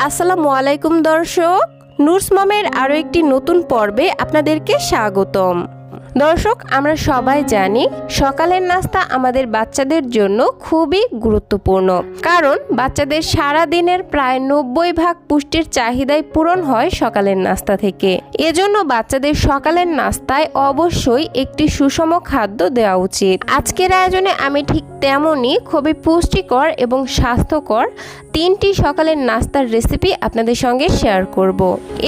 আসসালামু আলাইকুম দর্শক, নুরস মমের আরও একটি নতুন পর্বে আপনাদেরকে স্বাগতম। দর্শক, আমরা সবাই জানি সকালের নাস্তা আমাদের বাচ্চাদের জন্য খুবই গুরুত্বপূর্ণ, কারণ বাচ্চাদের সারা দিনের প্রায় 90% পুষ্টির চাহিদাই পূরণ হয় সকালের নাস্তা থেকে। এজন্য বাচ্চাদের সকালের নাস্তায় অবশ্যই একটি সুষম খাদ্য দেওয়া উচিত। আজকের আয়োজনে আমি ঠিক তেমনই খুবই পুষ্টিকর এবং স্বাস্থ্যকর 3টি সকালের নাস্তার রেসিপি আপনাদের সঙ্গে শেয়ার করব।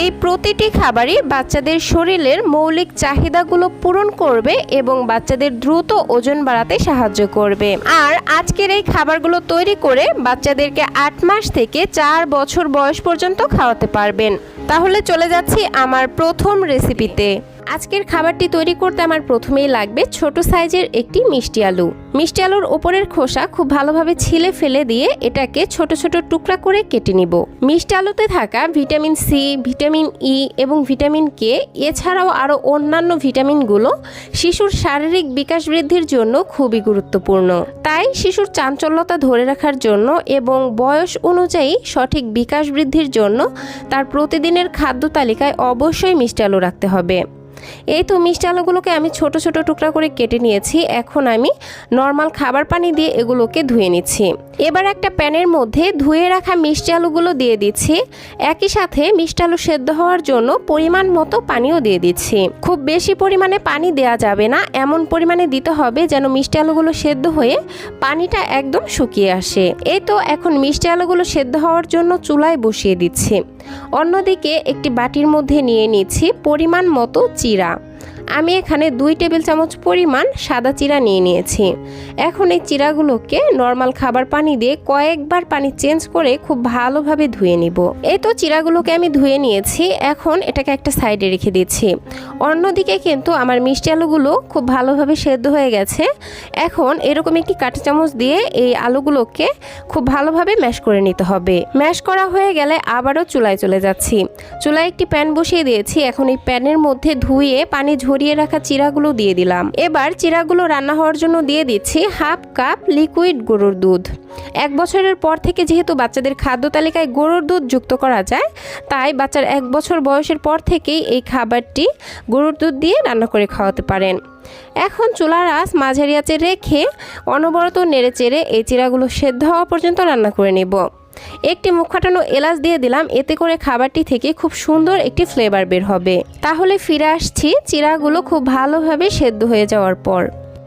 এই প্রতিটি খাবারই বাচ্চাদের শরীরের মৌলিক চাহিদাগুলো পূরণ করবে এবং বাচ্চাদের দ্রুত ওজন বাড়াতে সাহায্য করবে। আর আজকের এই খাবারগুলো তৈরি করে বাচ্চাদেরকে 8 মাস থেকে 4 বছর বয়স পর্যন্ত খাওয়াতে পারবেন। তাহলে চলে যাচ্ছি আমার প্রথম রেসিপিতে। আজকের খাবারটি তৈরি করতে আমার প্রথমেই লাগবে ছোট সাইজের একটি মিষ্টি আলু। মিষ্টি আলুর ওপরের খোসা খুব ভালোভাবে ছিলে ফেলে দিয়ে এটাকে ছোট ছোট টুকরা করে কেটে নিব। মিষ্টি আলুতে থাকা ভিটামিন সি, ভিটামিন ই এবং ভিটামিন কে, এছাড়াও আরও অন্যান্য ভিটামিনগুলো শিশুর শারীরিক বিকাশ বৃদ্ধির জন্য খুবই গুরুত্বপূর্ণ। তাই শিশুর চাঞ্চল্যতা ধরে রাখার জন্য এবং বয়স অনুযায়ী সঠিক বিকাশ বৃদ্ধির জন্য তার প্রতিদিনের খাদ্য তালিকায় অবশ্যই মিষ্টি আলু রাখতে হবে। এই তো মিষ্টি আলুগুলোকে আমি ছোট ছোট টুকরা করে কেটে নিয়েছি। এখন আমি নর্মাল খাবার পানি দিয়ে এগুলোকে ধুয়ে নিচ্ছি। এবার একটা প্যানের মধ্যে ধুয়ে রাখা মিষ্টি আলুগুলো দিয়ে দিচ্ছি। একই সাথে মিষ্টি আলু সেদ্ধ হওয়ার জন্য পরিমাণ মতো পানিও দিয়ে দিচ্ছি। খুব বেশি পরিমাণে পানি দেওয়া যাবে না, এমন পরিমাণে দিতে হবে যেন মিষ্টি আলুগুলো সেদ্ধ হয়ে পানিটা একদম শুকিয়ে আসে। এই তো এখন মিষ্টি আলুগুলো সেদ্ধ হওয়ার জন্য চুলায় বসিয়ে দিচ্ছি। অন্যদিকে একটি বাটির মধ্যে নিয়ে নিচ্ছি পরিমাণ মতো চিরা। আমি এখানে 2 টেবিল চামচ পরিমাণ সাদা চিরা নিয়ে নিয়েছি। এখন এই চিরাগুলোকে নর্মাল খাবার পানি দিয়ে কয়েকবার পানি চেঞ্জ করে খুব ভালোভাবে ধুয়ে নিব। এই তো চিরাগুলোকে আমি ধুয়ে নিয়েছি। এখন এটাকে একটা সাইডে রেখে দিচ্ছি। অন্যদিকে কিন্তু আমার মিষ্টি আলুগুলো খুব ভালোভাবে সেদ্ধ হয়ে গেছে। এখন এরকম একটি কাঁটা চামচ দিয়ে এই আলুগুলোকে খুব ভালোভাবে ম্যাশ করে নিতে হবে। ম্যাশ করা হয়ে গেলে আবারও চুলায় চলে যাচ্ছি। চুলায় একটি প্যান বসিয়ে দিয়েছি। এখন এই প্যানের মধ্যে ধুয়ে পানি ঝরিয়ে রাখা চিরাগুলো দিয়ে দিলাম। এবার চিরাগুলো রান্না হওয়ার জন্য দিয়ে দিচ্ছি 1/2 কাপ লিকুইড গরুর দুধ। 1 বছরের পর থেকে যেহেতু বাচ্চাদের খাদ্য তালিকায় গরুর দুধ যুক্ত করা যায়, তাই বাচ্চার 1 বছর বয়সের পর থেকেই এই খাবারটি গরুর দুধ দিয়ে রান্না করে খাওয়াতে পারেন। এখন চুলার আঁচ মাঝারি আঁচে রেখে অনবরত নেড়েচেড়ে এই চিরাগুলো সেদ্ধ হওয়া পর্যন্ত রান্না করে নেব। একটি মুখ ফাটানো এলাচ দিয়ে দিলাম, এতে করে খাবারটি থেকে খুব সুন্দর একটি ফ্লেভার বের হবে। তাহলে ফিরে আসছি চিরাগুলো খুব ভালোভাবে সেদ্ধ হয়ে যাওয়ার পর।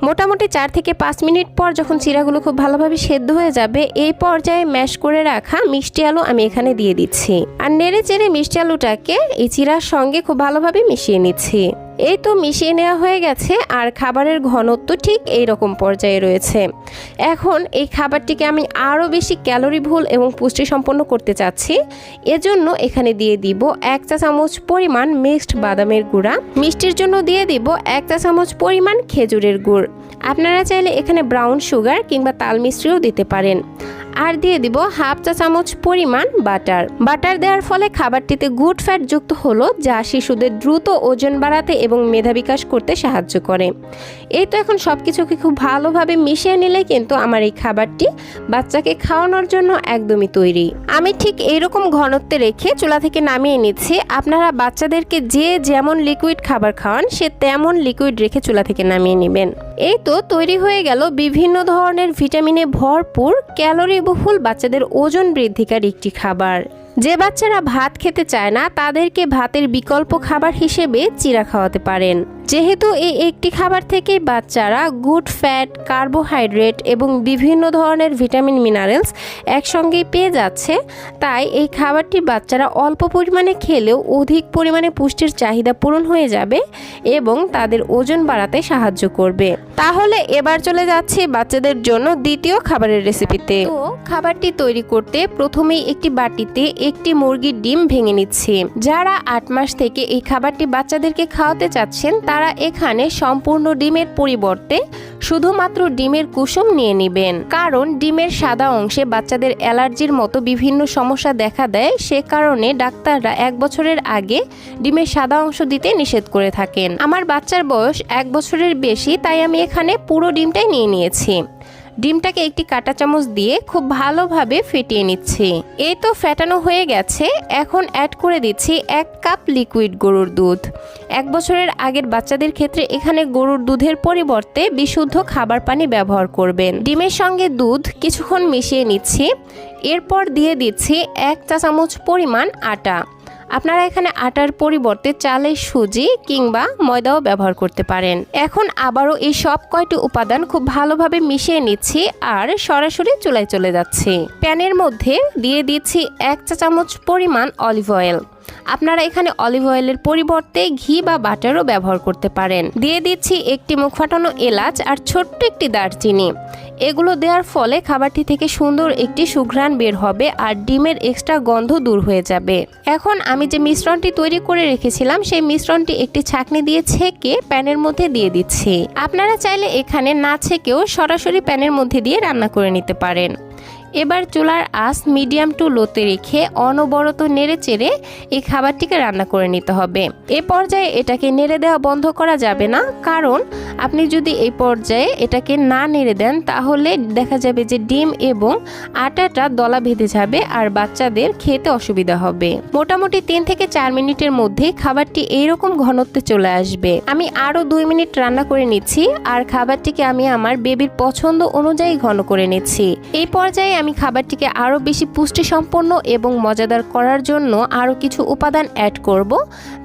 মোটামুটি 4 থেকে 5 মিনিট পর যখন চিরাগুলো খুব ভালোভাবে সেদ্ধ হয়ে যাবে, এই পর্যায়ে ম্যাশ করে রাখা মিষ্টি আলু আমি এখানে দিয়ে দিচ্ছি। আর নেড়ে চেড়ে মিষ্টি আলুটাকে এই চিরার সঙ্গে খুব ভালোভাবে মিশিয়ে নিচ্ছি। এই তো মিশিয়ে নেওয়া হয়ে গেছে। আর খাবারের ঘনত্ব ঠিক এই রকম পর্যায়ে রয়েছে। এখন এই খাবারটিকে আমি আরও বেশি ক্যালোরিফুল এবং পুষ্টি সম্পন্ন করতে চাচ্ছি। এজন্য এখানে দিয়ে দিব 1 চা চামচ পরিমাণ মিক্সড বাদামের গুঁড়া। মিষ্টির জন্য দিয়ে দিব 1 চা চামচ পরিমাণ খেজুরের গুড়। আপনারা চাইলে এখানে ব্রাউন সুগার কিংবা তাল মিশ্রিও দিতে পারেন। আর দিয়ে দিব 1/2 চা চামচ পরিমাণ বাটার। বাটার দেওয়ার ফলে খাবারটিতে গুড ফ্যাট যুক্ত হলো, যা শিশুদের দ্রুত ওজন বাড়াতে এবং মেধা বিকাশ করতে সাহায্য করে। এই তো এখন সব কিছুকে খুব ভালোভাবে মিশিয়ে নিলে কিন্তু আমার এই খাবারটি বাচ্চাকে খাওয়ানোর জন্য একদমই তৈরি। আমি ঠিক এইরকম ঘনত্বে রেখে চুলা থেকে নামিয়ে নিচ্ছি। আপনারা বাচ্চাদেরকে যে যেমন লিকুইড খাবার খাওয়ান সে তেমন লিকুইড রেখে চুলা থেকে নামিয়ে নেবেন। এই তো তৈরি হয়ে গেল বিভিন্ন ধরনের ভিটামিনে ভরপুর ক্যালোরিবহুল বাচ্চাদের ওজন বৃদ্ধিকার একটি খাবার। যে বাচ্চারা ভাত খেতে চায় না তাদেরকে ভাতের বিকল্প খাবার হিসেবে চিরা খাওয়াতে পারেন। যেহেতু এই একটি খাবার থেকে বাচ্চারা গুড ফ্যাট, কার্বোহাইড্রেট এবং বিভিন্ন ধরনের ভিটামিন মিনারেলস একসঙ্গেই পেয়ে যাচ্ছে, তাই এই খাবারটি বাচ্চারা অল্প পরিমাণে খেলেও অধিক পরিমাণে পুষ্টির চাহিদা পূরণ হয়ে যাবে এবং তাদের ওজন বাড়াতে সাহায্য করবে। তাহলে এবার চলে যাচ্ছে বাচ্চাদের জন্য দ্বিতীয় খাবারের রেসিপিতে। তো খাবারটি তৈরি করতে প্রথমেই একটি বাটিতে একটি মুরগির ডিম ভেঙে নিচ্ছি। যারা 8 মাস থেকে এই খাবারটি বাচ্চাদেরকে খাওয়াতে চাচ্ছেন তারা এখানে সম্পূর্ণ ডিমের পরিবর্তে শুধুমাত্র ডিমের কুসুম নিয়ে নেবেন, কারণ ডিমের সাদা অংশে বাচ্চাদের অ্যালার্জির মতো বিভিন্ন সমস্যা দেখা দেয়। সে কারণে ডাক্তাররা 1 বছরের আগে ডিমের সাদা অংশ দিতে নিষেধ করে থাকেন। আমার বাচ্চার বয়স 1 বছরের বেশি, তাই আমি এখানে পুরো ডিমটাই নিয়ে নিয়েছি। ডিমটাকে একটি কাঁটা চামচ দিয়ে খুব ভালোভাবে ফেটিয়ে নিচ্ছি। এই তো ফেটানো হয়ে গেছে। এখন অ্যাড করে দিচ্ছি 1 কাপ লিকুইড গরুর দুধ। 1 বছরের আগের বাচ্চাদের ক্ষেত্রে এখানে গরুর দুধের পরিবর্তে বিশুদ্ধ খাবার পানি ব্যবহার করবেন। ডিমের সঙ্গে দুধ কিছুক্ষণ মিশিয়ে নিচ্ছি। এরপর দিয়ে দিচ্ছি 1 চা চামচ পরিমাণ আটা। আপনারা এখানে আটার পরিবর্তে চালের সুজি কিংবা ময়দাও ব্যবহার করতে পারেন। এখন আবারও এই সব কয়টি উপাদান খুব ভালোভাবে মিশিয়ে নিচ্ছি আর সরাসরি চুলায় চলে যাচ্ছি। প্যানের মধ্যে দিয়ে দিচ্ছি 1 চা চামচ পরিমাণ অলিভ অয়েল। আপনারা এখানে অলিভ অয়েলের পরিবর্তে ঘি বা বাটারও ব্যবহার করতে পারেন। দিয়ে দিচ্ছি একটি মুখ ফাটানো এলাচ আর ছোট্ট একটি দারচিনি। এগুলো দেওয়ার ফলে খাবারটি থেকে সুন্দর একটি সুঘ্রাণ বের হবে আর ডিমের এক্সট্রা গন্ধ দূর হয়ে যাবে। এখন আমি যে মিশ্রণটি তৈরি করে রেখেছিলাম সেই মিশ্রণটি একটি ছাঁকনি দিয়ে ছেঁকে প্যানের মধ্যে দিয়ে দিচ্ছি। আপনারা চাইলে এখানে না ছেঁকেও সরাসরি প্যানের মধ্যে দিয়ে রান্না করে নিতে পারেন। এবার চুলার আঁচ মিডিয়াম টু লোতে রেখে অনবরত নেড়ে চেড়ে এই খাবারটিকে রান্না করে নিতে হবে। এ পর্যায়ে এটাকে নেড়ে দেওয়া বন্ধ করা যাবে না, কারণ আপনি যদি এই পর্যায়ে এটাকে না নেড়ে দেন তাহলে দেখা যাবে যে ডিম এবং আটাটা দলা বেঁধে যাবে আর বাচ্চাদের খেতে অসুবিধা হবে। মোটামুটি 3 থেকে 4 মিনিটের মধ্যে খাবারটি এইরকম ঘনত্বে চলে আসবে। আমি আরও 2 মিনিট রান্না করে নিচ্ছি আর খাবারটিকে আমি আমার বেবির পছন্দ অনুযায়ী ঘন করে নিচ্ছি। এই পর্যায়ে আমি খাবারটিকে আরও বেশি পুষ্টি সম্পন্ন এবং মজাদার করার জন্য আরও কিছু উপাদান অ্যাড করব।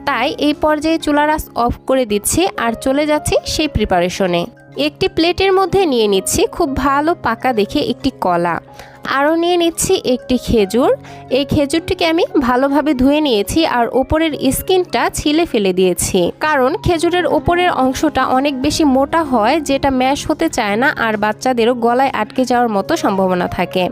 তাই এই পর্যায়ে চুলার আঁচ অফ করে দিচ্ছি আর চলে যাচ্ছি সেই প্রিপারেশনে। একটি প্লেটের মধ্যে নিয়ে নিচ্ছি খুব ভালো পাকা দেখে একটি কলা, আরও নিয়ে নিচ্ছি একটি খেজুর। এই খেজুরটিকে আমি ভালোভাবে ধুয়ে নিয়েছি আর ওপরের স্কিনটা ছিলে ফেলে দিয়েছি, কারণ খেজুরের ওপরের অংশটা অনেক বেশি মোটা হয় যেটা ম্যাশ হতে চায় না আর বাচ্চাদেরও গলায় আটকে যাওয়ার মতো সম্ভাবনা থাকে।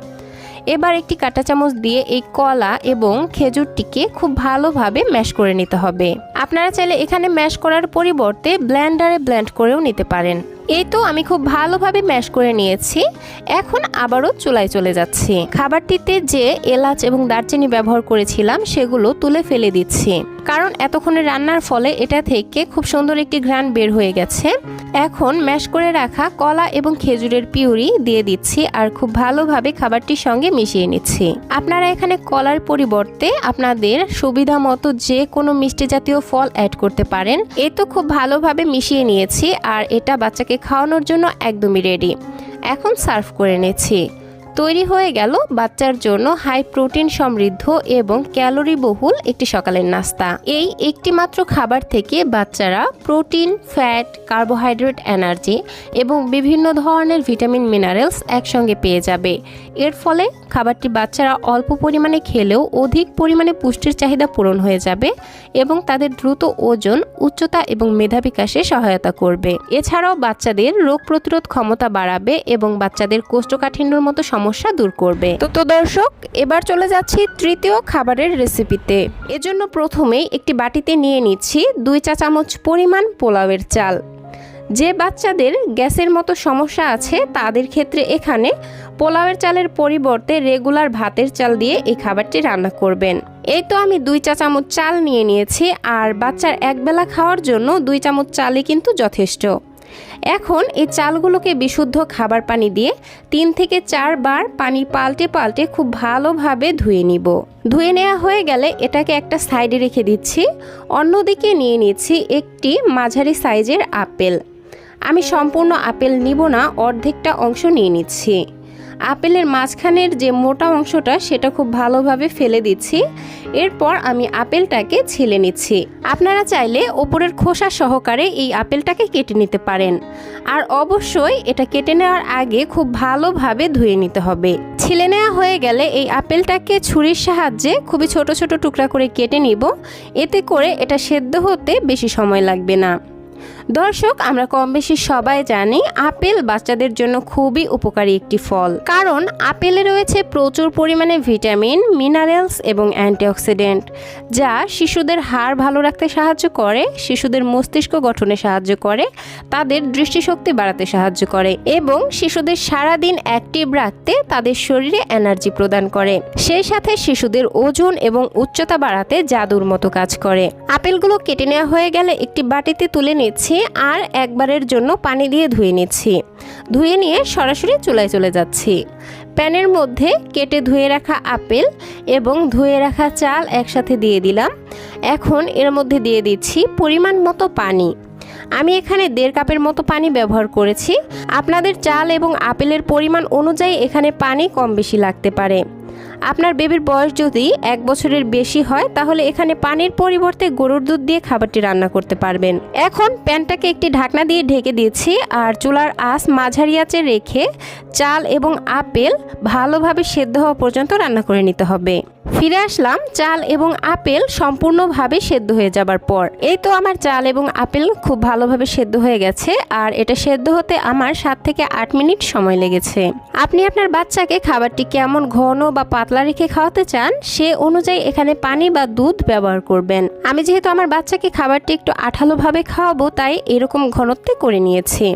এবার একটি কাঁটা চামচ দিয়ে এই কলা এবং খেজুরটিকে খুব ভালোভাবে ম্যাশ করে নিতে হবে। আপনারা চাইলে এখানে ম্যাশ করার পরিবর্তে ব্লেন্ডারে ব্লেন্ড করেও নিতে পারেন। এই তো আমি খুব ভালোভাবে ম্যাশ করে নিয়েছি। এখন আবারও চুলায় চলে যাচ্ছি। খাবারটিতে যে এলাচ এবং দারচিনি ব্যবহার করেছিলাম সেগুলো তুলে ফেলে দিচ্ছি, কারণ এতক্ষণে রান্নার ফলে এটা থেকে খুব সুন্দর একটি ঘ্রাণ বের হয়ে গেছে। এখন ম্যাশ করে রাখা কলা এবং খেজুরের পিউরি দিয়ে দিচ্ছি আর খুব ভালোভাবে খাবারটির সঙ্গে মিশিয়ে নিচ্ছি। আপনারা এখানে কলার পরিবর্তে আপনাদের সুবিধা মতো যে কোনো মিষ্টি জাতীয় ফল অ্যাড করতে পারেন। এই তো খুব ভালোভাবে মিশিয়ে নিয়েছি আর এটা বাচ্চাকে খাওয়ানোর জন্য একদমই রেডি। এখন সার্ভ করে নিচ্ছি। তৈরি হয়ে গেল বাচ্চার জন্য হাই প্রোটিন সমৃদ্ধ এবং ক্যালোরি বহুল একটি সকালের নাস্তা। এই একটি মাত্র খাবার থেকে বাচ্চারা প্রোটিন, ফ্যাট, কার্বোহাইড্রেট, এনার্জি এবং বিভিন্ন ধরনের ভিটামিন, মিনারেলস একসঙ্গে পেয়ে যাবে। এর ফলে খাবারটি বাচ্চারা অল্প পরিমাণে খেলেও অধিক পরিমাণে পুষ্টির চাহিদা পূরণ হয়ে যাবে এবং তাদের দ্রুত ওজন, উচ্চতা এবং মেধা বিকাশে সহায়তা করবে। এছাড়াও বাচ্চাদের রোগ প্রতিরোধ ক্ষমতা বাড়াবে এবং বাচ্চাদের কোষ্ঠকাঠিন্যর মতো সমস্যা দূর করবে। তো দর্শক, এবার চলে যাচ্ছি তৃতীয় খাবারের রেসিপিতে। এজন্য প্রথমেই একটি বাটিতে নিয়ে নিচ্ছি 2 চা চামচ পরিমাণ পোলাওয়ের চাল। যে বাচ্চাদের গ্যাসের মতো সমস্যা আছে তাদের ক্ষেত্রে এখানে পোলাওয়ের চালের পরিবর্তে রেগুলার ভাতের চাল দিয়ে এই খাবারটি রান্না করবেন। এই তো আমি 2 চা চামচ চাল নিয়ে নিয়েছি আর বাচ্চার একবেলা খাওয়ার জন্য 2 চামচ চালই কিন্তু যথেষ্ট। এখন এই চালগুলোকে বিশুদ্ধ খাবার পানি দিয়ে 3 থেকে 4 বার পানি পাল্টে পাল্টে খুব ভালোভাবে ধুয়ে নিব। ধুয়ে নেওয়া হয়ে গেলে এটাকে একটা সাইডে রেখে দিচ্ছি। অন্যদিকে নিয়ে নিচ্ছি একটি মাঝারি সাইজের আপেল। আমি সম্পূর্ণ আপেল নিব না, অর্ধেকটা অংশ নিয়ে নিচ্ছি। আপেলের মাঝখানের যে মোটা অংশটা সেটা খুব ভালোভাবে ফেলে দিচ্ছি। এরপর আমি আপেলটাকে ছিলে নিচ্ছি। আপনারা চাইলে ওপরের খোসা সহকারে এই আপেলটাকে কেটে নিতে পারেন, আর অবশ্যই এটা কেটে নেওয়ার আগে খুব ভালোভাবে ধুয়ে নিতে হবে। ছিলে নেওয়া হয়ে গেলে এই আপেলটাকে ছুরির সাহায্যে খুবই ছোট ছোট টুকরা করে কেটে নিব। এতে করে এটা সেদ্ধ হতে বেশি সময় লাগবে না। দর্শক, আমরা কম বেশি সবাই জানি আপেল বাচ্চাদের জন্য খুবই উপকারী একটি ফল, কারণ আপেলে রয়েছে প্রচুর পরিমাণে ভিটামিন, মিনারেলস এবং অ্যান্টিঅক্সিডেন্ট, যা শিশুদের হাড় ভালো রাখতে সাহায্য করে, শিশুদের মস্তিষ্ক গঠনে সাহায্য করে, তাদের দৃষ্টিশক্তি বাড়াতে সাহায্য করে এবং শিশুদের সারাদিন অ্যাক্টিভ রাখতে তাদের শরীরে এনার্জি প্রদান করে। সেই সাথে শিশুদের ওজন এবং উচ্চতা বাড়াতে জাদুর মতো কাজ করে। আপেলগুলো কেটে নেওয়া হয়ে গেলে একটি বাটিতে তুলে নিচ্ছি আর একবারের জন্য পানি দিয়ে ধুয়ে নিচ্ছি। ধুয়ে নিয়ে সরাসরি চুলায় চলে যাচ্ছি। প্যানের মধ্যে কেটে ধুয়ে রাখা আপেল এবং ধুয়ে রাখা চাল একসাথে দিয়ে দিলাম। এখন এর মধ্যে দিয়ে দিচ্ছি পরিমাণ মতো পানি। আমি এখানে 1.5 কাপের মতো পানি ব্যবহার করেছি। আপনাদের চাল এবং আপেলের পরিমাণ অনুযায়ী এখানে পানি কম বেশি লাগতে পারে। আপনার বেবির বয়স যদি 1 বছরের বেশি হয় তাহলে এখানে পানির পরিবর্তে গরুর দুধ দিয়ে খাবারটি রান্না করতে পারবেন। এখন প্যানটাকে একটি ঢাকনা দিয়ে ঢেকে দিয়েছি আর চুলার আঁচ মাঝারি আঁচে রেখে চাল এবং আপেল ভালোভাবে সেদ্ধ হওয়া পর্যন্ত রান্না করে নিতে হবে। ফিরে আসলাম চাল এবং আপেল সম্পূর্ণভাবে সেদ্ধ হয়ে যাবার পর। এই তো আমার চাল এবং আপেল খুব ভালোভাবে সেদ্ধ হয়ে গেছে আর এটা সেদ্ধ হতে আমার 7 থেকে 8 মিনিট সময় লেগেছে। আপনি আপনার বাচ্চাকে খাবারটি কেমন ঘন বা পাতলা রেখে খাওয়াতে চান সে অনুযায়ী এখানে পানি বা দুধ ব্যবহার করবেন। আমি যেহেতু আমার বাচ্চাকে খাবারটি একটু আঠালোভাবে খাওয়াবো তাই এরকম ঘনত্বে করে নিয়েছি।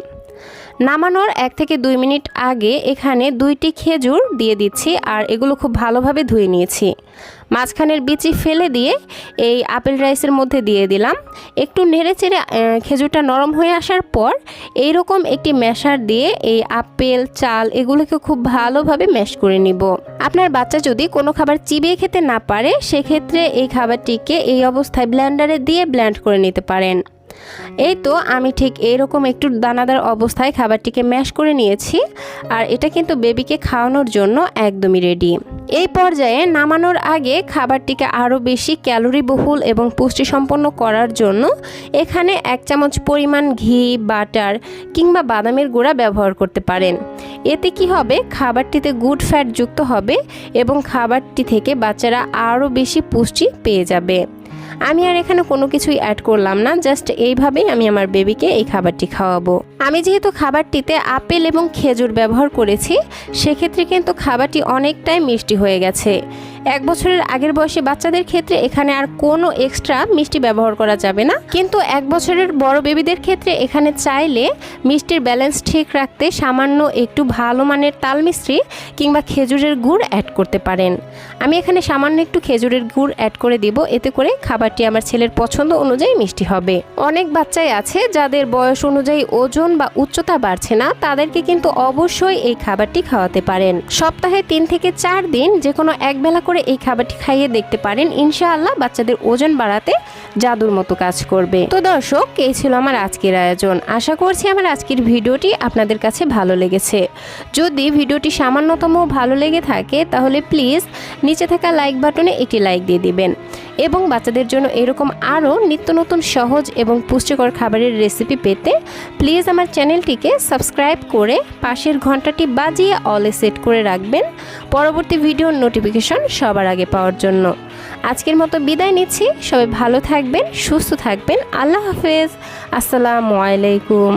নামানোর 1 থেকে 2 মিনিট আগে এখানে 2টি খেজুর দিয়ে দিচ্ছি আর এগুলো খুব ভালোভাবে ধুয়ে নিয়েছি। মাঝখানের বিচি ফেলে দিয়ে এই আপেল রাইসের মধ্যে দিয়ে দিলাম। একটু নেড়েচেড়ে খেজুরটা নরম হয়ে আসার পর এইরকম একটি ম্যাশার দিয়ে এই আপেল চাল এগুলোকে খুব ভালোভাবে ম্যাশ করে নিব। আপনার বাচ্চা যদি কোনো খাবার চিবিয়ে খেতে না পারে সেক্ষেত্রে এই খাবারটিকে এই অবস্থায় ব্লেন্ডারে দিয়ে ব্লেন্ড করে নিতে পারেন। এই তো আমি ঠিক এইরকম একটু দানাদার অবস্থায় খাবারটিকে ম্যাশ করে নিয়েছি আর এটা কিন্তু বেবিকে খাওয়ানোর জন্য একদমই রেডি। এই পর্যায়ে নামানোর আগে খাবারটিকে আরও বেশি ক্যালোরি বহুল এবং পুষ্টিসম্পন্ন করার জন্য এখানে 1 চামচ পরিমাণ ঘি, বাটার কিংবা বাদামের গুঁড়া ব্যবহার করতে পারেন। এতে কি হবে, খাবারটিতে গুড ফ্যাট যুক্ত হবে এবং খাবারটি থেকে বাচ্চারা আরও বেশি পুষ্টি পেয়ে যাবে। আমি আর এখানে কোনো কিছুই অ্যাড করলাম না, জাস্ট এইভাবেই আমি আমার বেবিকে এই খাবারটি খাওয়াবো। আমি যেহেতু খাবারটিতে আপেল এবং খেজুর ব্যবহার করেছি সেক্ষেত্রে কিন্তু খাবারটি অনেকটাই মিষ্টি হয়ে গেছে। 1 বছরের আগের বয়সী বাচ্চাদের ক্ষেত্রে এখানে আর কোনো এক্সট্রা মিষ্টি ব্যবহার করা যাবে না, কিন্তু 1 বছরের বড় বেবিদের ক্ষেত্রে এখানে চাইলে মিষ্টির ব্যালেন্স ঠিক রাখতে সামান্য একটু ভালো মানের তাল মিশ্রি কিংবা খেজুরের গুড় অ্যাড করতে পারেন। আমি এখানে সামান্য একটু খেজুরের গুড় অ্যাড করে দিব, এতে করে খাবারটি আমার ছেলের পছন্দ অনুযায়ী মিষ্টি হবে। অনেক বাচ্চাই আছে যাদের বয়স অনুযায়ী ওজন বা উচ্চতা বাড়ছে না, তাদেরকে কিন্তু অবশ্যই এই খাবারটি খাওয়াতে পারেন। সপ্তাহে 3 থেকে 4 দিন যে কোনো এক বেলা করে এই খাবারটি খাইয়ে দেখতে পারেন, ইনশাআল্লাহ বাচ্চাদের ওজন বাড়াতে জাদুর মতো কাজ করবে। তো দর্শক, এই ছিল আমার আজকের আয়োজন। আশা করছি আমার আজকের ভিডিওটি আপনাদের কাছে ভালো লেগেছে। যদি ভিডিওটি সামান্যতম ভালো লেগে থাকে তাহলে প্লিজ নিচে থাকা লাইক বাটনে একটি লাইক দিয়ে দিবেন এবং বাচ্চাদের জন্য এরকম আরও নিত্য নতুন সহজ এবং পুষ্টিকর খাবারের রেসিপি পেতে প্লিজ আমার চ্যানেলটিকে সাবস্ক্রাইব করে পাশের ঘন্টাটি বাজিয়ে অলে সেট করে রাখবেন পরবর্তী ভিডিওর নোটিফিকেশন সবার আগে পাওয়ার জন্য। আজকের মতো বিদায় নিচ্ছি। সবাই ভালো থাকবেন, সুস্থ থাকবেন। আল্লাহ হাফেজ। আসসালামু আলাইকুম।